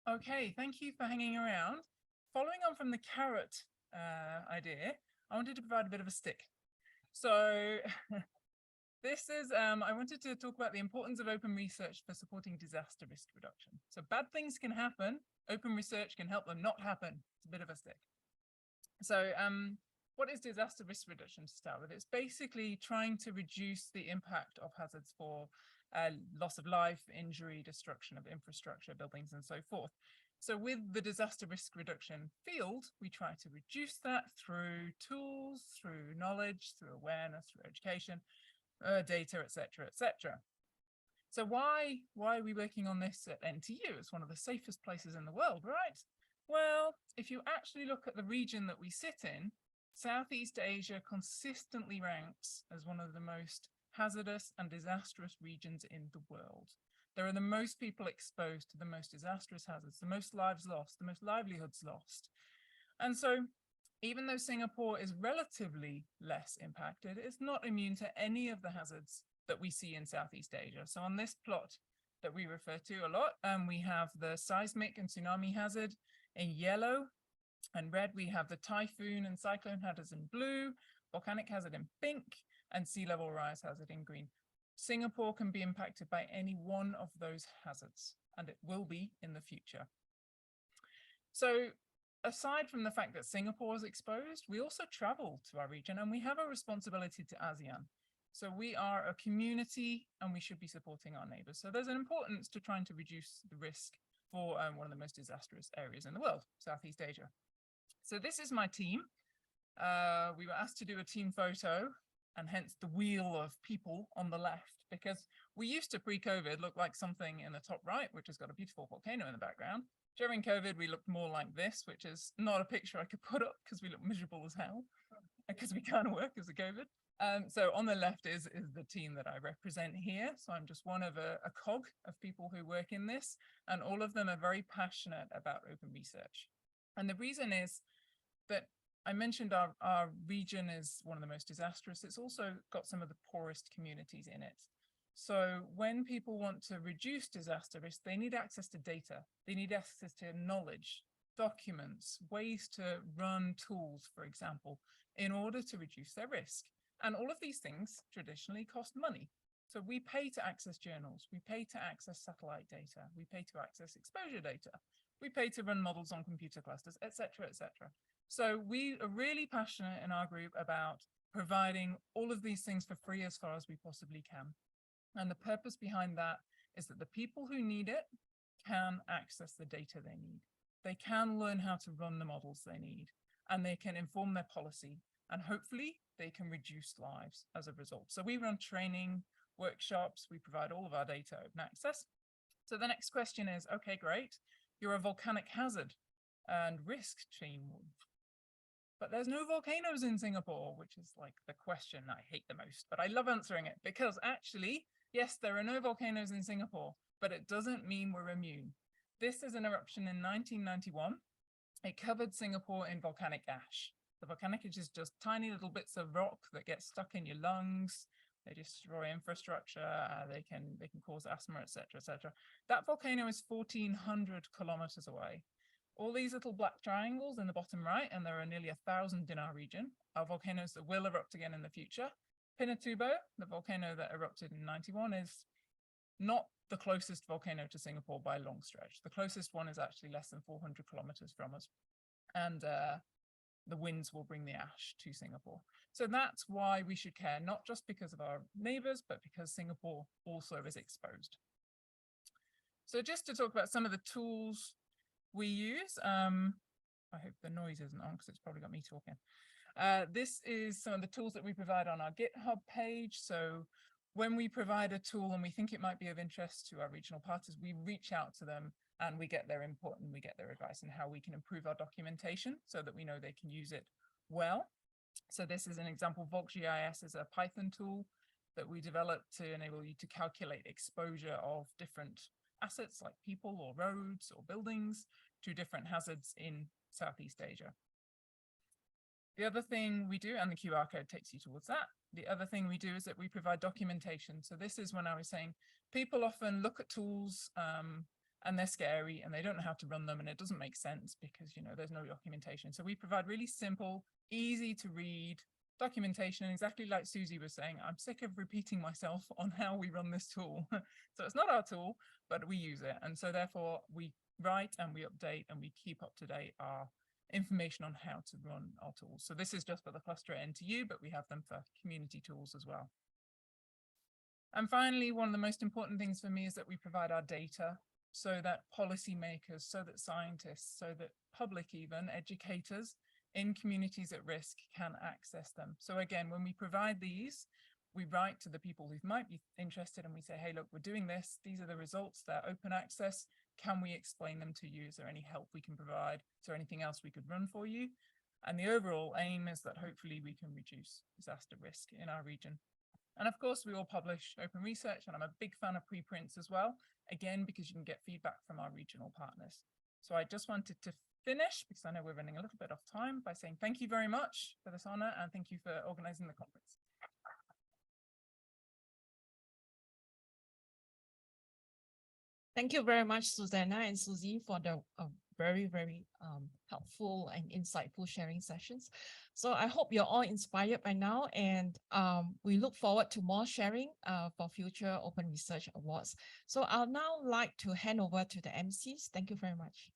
Okay, thank you for hanging around. Following on from the carrot idea, I wanted to provide a bit of a stick. So this is, I wanted to talk about the importance of open research for supporting disaster risk reduction. So bad things can happen, open research can help them not happen. It's a bit of a stick. So what is disaster risk reduction to start with? It's basically trying to reduce the impact of hazards for loss of life, injury, destruction of infrastructure, buildings, and so forth. So with the disaster risk reduction field, we try to reduce that through tools, through knowledge, through awareness, through education, data, etc., etc. So why are we working on this at NTU? It's one of the safest places in the world, right? Well, if you actually look at the region that we sit in, Southeast Asia consistently ranks as one of the most hazardous and disastrous regions in the world. There are the most people exposed to the most disastrous hazards, the most lives lost, the most livelihoods lost. And so even though Singapore is relatively less impacted, it's not immune to any of the hazards that we see in Southeast Asia. So on this plot that we refer to a lot, we have the seismic and tsunami hazard in yellow, and red we have the typhoon and cyclone hazards in blue, volcanic hazard in pink, and sea level rise hazard in green. Singapore can be impacted by any one of those hazards, and it will be in the future. So aside from the fact that Singapore is exposed, we also travel to our region and we have a responsibility to ASEAN. So we are a community and we should be supporting our neighbors. So there's an importance to trying to reduce the risk for one of the most disastrous areas in the world, Southeast Asia. So this is my team. We were asked to do a team photo, and hence the wheel of people on the left, because we used to pre-COVID look like something in the top right, which has got a beautiful volcano in the background. During COVID, we looked more like this, which is not a picture I could put up because we look miserable as hell, because we can't work because of COVID. So on the left is the team that I represent here. So I'm just one of a cog of people who work in this, and all of them are very passionate about open research. And the reason is that I mentioned our region is one of the most disastrous. It's also got some of the poorest communities in it. So when people want to reduce disaster risk, they need access to data. They need access to knowledge, documents, ways to run tools, for example, in order to reduce their risk. And all of these things traditionally cost money. So we pay to access journals, we pay to access satellite data, we pay to access exposure data, we pay to run models on computer clusters, etc., etc. So we are really passionate in our group about providing all of these things for free as far as we possibly can. And the purpose behind that is that the people who need it can access the data they need. They can learn how to run the models they need, and they can inform their policy, and hopefully they can reduce lives as a result. So we run training, workshops, we provide all of our data open access. So the next question is, okay, great, you're a volcanic hazard and risk team, but there's no volcanoes in Singapore, which is like the question I hate the most, but I love answering it because actually, yes, there are no volcanoes in Singapore, but it doesn't mean we're immune. This is an eruption in 1991. It covered Singapore in volcanic ash. The volcanic ash is just tiny little bits of rock that get stuck in your lungs. They destroy infrastructure. They can cause asthma, etc., etc. That volcano is 1,400 kilometers away. All these little black triangles in the bottom right, and there are nearly 1,000 in our region, are volcanoes that will erupt again in the future. Pinatubo, the volcano that erupted in 91, is not the closest volcano to Singapore by a long stretch. The closest one is actually less than 400 kilometers from us. And the winds will bring the ash to Singapore. So that's why we should care, not just because of our neighbors, but because Singapore also is exposed. So just to talk about some of the tools we use, I hope the noise isn't on because it's probably got me talking. This is some of the tools that we provide on our GitHub page. So when we provide a tool and we think it might be of interest to our regional partners, we reach out to them and we get their input and we get their advice on how we can improve our documentation so that we know they can use it well. So this is an example. VolcGIS is a Python tool that we developed to enable you to calculate exposure of different assets like people or roads or buildings to different hazards in Southeast Asia. The other thing we do, and the QR code takes you towards that, the other thing we do is that we provide documentation. So this is when I was saying people often look at tools and they're scary and they don't know how to run them, and it doesn't make sense because, you know, there's no documentation. So we provide really simple, easy to read documentation. And exactly like Susie was saying, I'm sick of repeating myself on how we run this tool. So it's not our tool, but we use it. And so therefore we write and we update and we keep up to date our information on how to run our tools. So this is just for the cluster at NTU, but we have them for community tools as well. And finally, one of the most important things for me is that we provide our data so that policymakers, so that scientists, so that public, even educators in communities at risk can access them. So again, when we provide these, we write to the people who might be interested and we say, hey, look, we're doing this. These are the results. They're open access. Can we explain them to you? Is there any help we can provide? Is there anything else we could run for you? And the overall aim is that hopefully we can reduce disaster risk in our region. And of course, we all publish open research, and I'm a big fan of preprints as well, again, because you can get feedback from our regional partners. So I just wanted to finish, because I know we're running a little bit off time, by saying thank you very much for this honor, and thank you for organizing the conference. Thank you very much, Susanna and Susie, for the very, very helpful and insightful sharing sessions. So I hope you're all inspired by now, and we look forward to more sharing for future Open Research Awards. So I'll now like to hand over to the MCs. Thank you very much.